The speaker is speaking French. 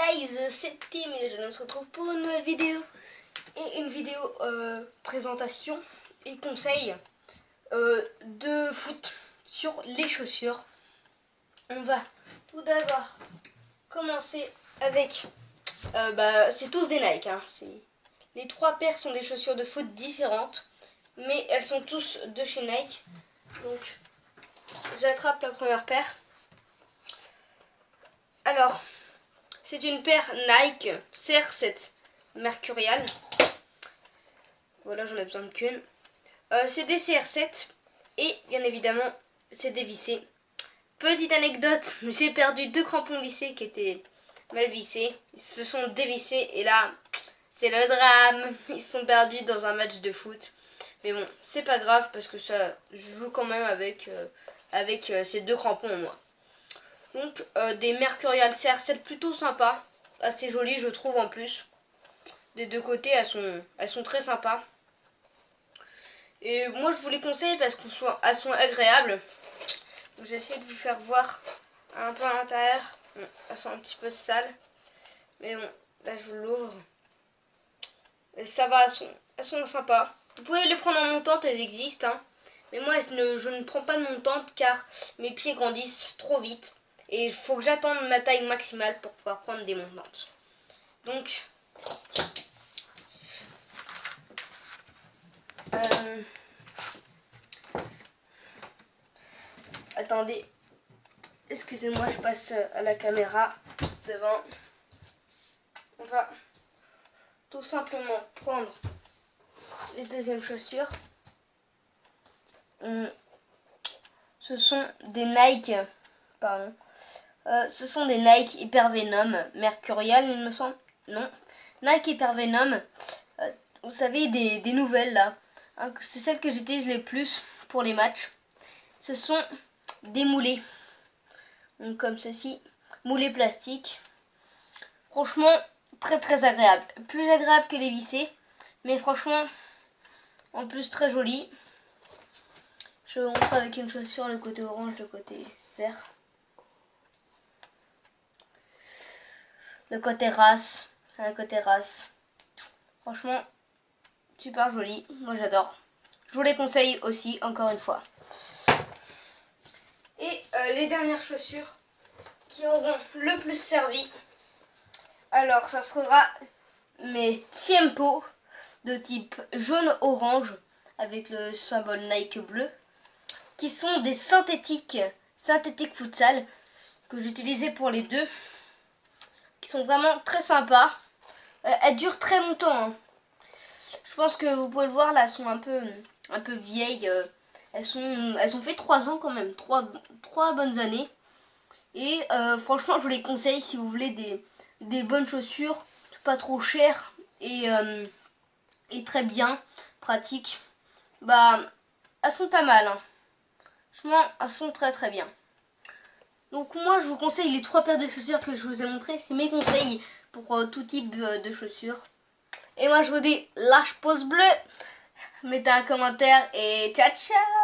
guys, c'est Tim et je se retrouve pour une nouvelle vidéo. Et une vidéo présentation et conseil de foot sur les chaussures. On va tout d'abord commencer avec, c'est tous des Nike. Hein. Les trois paires sont des chaussures de foot différentes, mais elles sont tous de chez Nike. Donc j'attrape la première paire. Alors, c'est une paire Nike CR7 Mercurial. Voilà, j'en ai besoin qu'une. C'est des CR7 et bien évidemment, c'est dévissé. Petite anecdote, j'ai perdu 2 crampons vissés qui étaient mal vissés. Ils se sont dévissés et là, c'est le drame. Ils se sont perdus dans un match de foot. Mais bon, c'est pas grave parce que ça, je joue quand même avec ces 2 crampons en moins. Donc des Mercurial CR7 plutôt sympas, assez jolies je trouve en plus. Des deux côtés elles sont très sympas. Et moi je vous les conseille parce qu'elles sont agréables. J'essaie de vous faire voir un peu à l'intérieur. Bon, elles sont un petit peu sales. Mais bon, là je l'ouvre. Et ça va, elles sont sympas. Vous pouvez les prendre en montante, elles existent. Hein. Mais moi je ne prends pas de montante car mes pieds grandissent trop vite. Et il faut que j'attende ma taille maximale pour pouvoir prendre des montantes. Donc, attendez, excusez-moi, je passe à la caméra devant. On va tout simplement prendre les deuxièmes chaussures. Ce sont des Nike, pardon. Ce sont des Nike Hypervenom Mercurial, il me semble. Non, Nike Hypervenom. Vous savez, des nouvelles là. Hein, c'est celles que j'utilise les plus pour les matchs. Ce sont des moulés. Donc, comme ceci. Moulés plastiques. Franchement, très très agréable. Plus agréable que les vissés. Mais franchement, en plus très joli. Je vais vous montrer avec une chaussure le côté orange, le côté vert. Le côté race, c'est un côté race. Franchement, super joli. Moi j'adore. Je vous les conseille aussi, encore une fois. Et les dernières chaussures qui auront le plus servi. Alors ça sera mes Tiempo de type jaune-orange avec le symbole Nike bleu. Qui sont des synthétiques futsal que j'utilisais pour les deux. Qui sont vraiment très sympas. Elles durent très longtemps. Hein. Je pense que vous pouvez le voir là, elles sont un peu vieilles. Elles ont fait 3 ans quand même, 3 bonnes années. Et franchement, je vous les conseille si vous voulez des bonnes chaussures, pas trop chères et très bien, pratiques. Bah, elles sont pas mal. Hein. Franchement, elles sont très très bien. Donc moi je vous conseille les 3 paires de chaussures que je vous ai montrées. C'est mes conseils pour tout type de chaussures. Et moi je vous dis lâche pouce bleu, mettez un commentaire et ciao ciao.